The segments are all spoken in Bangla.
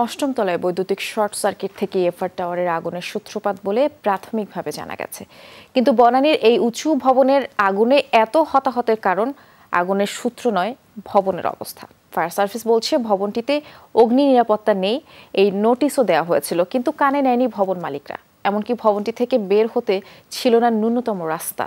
অষ্টম তলায় বৈদ্যুতিক শর্ট সার্কিট থেকে এফআর টাওয়ারের আগুনের সূত্রপাত বলে প্রাথমিকভাবে জানা গেছে। কিন্তু বনানীর এই উঁচু ভবনের আগুনে এত হতাহতের কারণ আগুনের সূত্র নয়, ভবনের অবস্থা। ফায়ার সার্ভিস বলছে ভবনটিতে অগ্নি নিরাপত্তা নেই, এই নোটিশও দেওয়া হয়েছিল, কিন্তু কানে নেয়নি ভবন মালিকরা। এমনকি ভবনটি থেকে বের হতে ছিল না ন্যূনতম রাস্তা।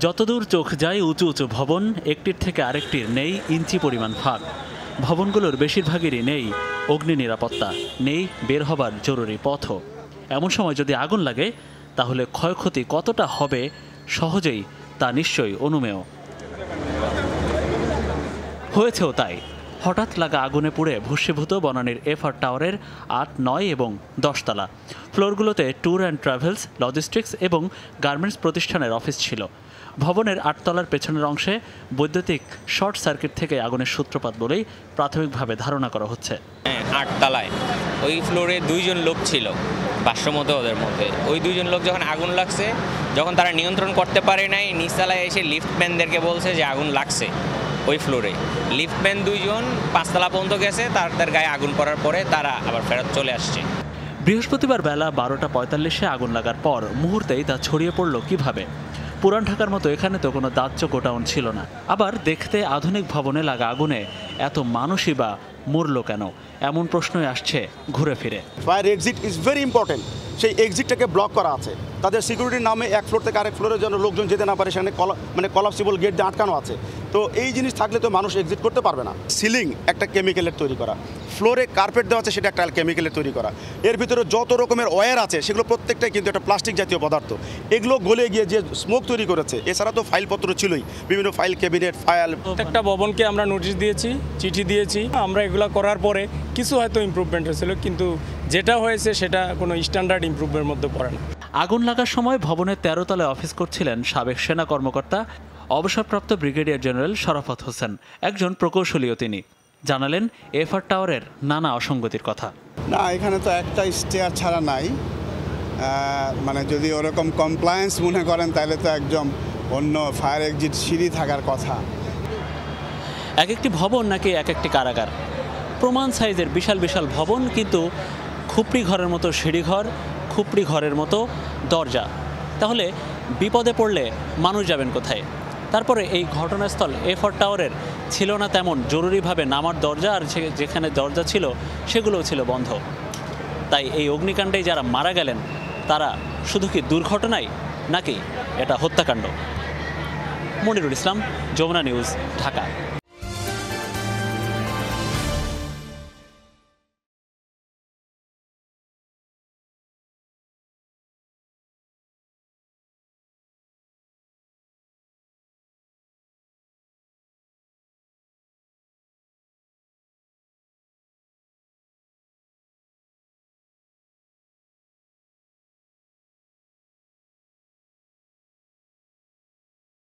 যতদূর চোখ যায় উঁচু উঁচু ভবন, একটির থেকে আরেকটির নেই ইঞ্চি পরিমাণ ফাঁক। ভবনগুলোর বেশিরভাগেরই নেই অগ্নি নিরাপত্তা, নেই বের হবার জরুরি পথও। এমন সময় যদি আগুন লাগে তাহলে ক্ষয়ক্ষতি কতটা হবে সহজেই তা নিশ্চয়ই অনুমেয়। হয়েছেও তাই। হঠাৎ লাগা আগুনে পুড়ে ভস্মীভূত বনানীর এফআর টাওয়ারের ৮, ৯ এবং ১০ তলা। ফ্লোরগুলোতে ট্যুর অ্যান্ড ট্রাভেলস, লজিস্টিক্স এবং গার্মেন্টস প্রতিষ্ঠানের অফিস ছিল। ভবনের ৮ তলার পেছনের অংশে বৈদ্যুতিক শর্ট সার্কিট থেকে আগুনের সূত্রপাত বলেই প্রাথমিকভাবে ধারণা করা হচ্ছে। ৮ তলায় ওই ফ্লোরে 2 জন লোক ছিল, ভাষ্যমতো ওদের মধ্যে। ওই 2 জন লোক যখন আগুন লাগছে, যখন তারা নিয়ন্ত্রণ করতে পারে নাই, নিচতলায় এসে লিফটম্যানদেরকে বলছে যে আগুন লাগছে ওই ফ্লোরে। লিফটম্যান 2 জন 5 তলা পর্যন্ত গেছে, তাদের গায়ে আগুন পড়ার পরে তারা আবার ফেরত চলে আসছে। বৃহস্পতিবার বেলা 12:45-এ আগুন লাগার পর মুহূর্তেই তা ছড়িয়ে পড়ল কিভাবে? পুরান ঢাকার মতো এখানে তো কোনো দাহ্য গোডাউন ছিল না। আবার দেখতে আধুনিক ভবনে লাগা আগুনে এত মানুষই বা মরল কেন, এমন প্রশ্নই আসছে ঘুরে ফিরে। Fire exit is very important. সেই এক্সিটটাকে ব্লক করা আছে, তাদের সিকিউরিটির নামে এক ফ্লোর থেকে আরেক ফ্লোরের জন্য লোকজন যেতে না পারে, সেখানে কলাপসিবল গেট দিয়ে আটকানো আছে। তো এই জিনিস থাকলে তো মানুষ এক্সিট করতে পারবে না। সিলিং একটা কেমিক্যালের তৈরি করা, ফ্লোরে কার্পেট দেওয়া আছে, সেটা একটা কেমিক্যালের তৈরি করা। এর ভিতরে যত রকমের ওয়্যার আছে সেগুলো প্রত্যেকটাই কিন্তু একটা প্লাস্টিক জাতীয় পদার্থ। এগুলো গলে গিয়ে যে স্মোক তৈরি করেছে। এছাড়া তো ফাইলপত্র ছিলই, বিভিন্ন ফাইল, ক্যাবিনেট, ফাইল। প্রত্যেকটা ভবনকে আমরা নোটিশ দিয়েছি, চিঠি দিয়েছি। আমরা এগুলো করার পরে কিছু হয়তো ইমপ্রুভমেন্ট হয়েছিল, কিন্তু যেটা হয়েছে সেটা কোনো স্ট্যান্ডার্ড ইমপ্রুভমেন্টের মধ্যে পড়ে না। আগুন লাগার সময় ভবনের 13 তলায় অফিস করছিলেন সাবেক সেনা কর্মকর্তা, অবসরপ্রাপ্ত ব্রিগেডিয়ার জেনারেল শরাফত হোসেন। একজন প্রকৌশলীও তিনি। জানালেন এফআর টাওয়ারের নানা অসঙ্গতির কথা। না, এখানে তো একটা স্টেয়ার ছাড়া নাই। মানে যদি ওরকম কমপ্লায়েন্স মনে করেন তাহলে তো একদম অন্য ফায়ার এক্সিট সিঁড়ি থাকার কথা। এক একটি ভবন নাকি এক একটি কারাগার। প্রমাণ সাইজের বিশাল বিশাল ভবন, কিন্তু খুপড়ি ঘরের মতো সিঁড়িঘর, খুপড়ি ঘরের মতো দরজা। তাহলে বিপদে পড়লে মানুষ যাবেন কোথায়? তারপরে এই ঘটনাস্থল এফআর টাওয়ারের ছিল না তেমন জরুরিভাবে নামার দরজা, আর যেখানে দরজা ছিল সেগুলোও ছিল বন্ধ। তাই এই অগ্নিকাণ্ডে যারা মারা গেলেন তারা শুধু কি দুর্ঘটনাই, নাকি এটা হত্যাকাণ্ড? মনিরুল ইসলাম, যমুনা নিউজ, ঢাকা।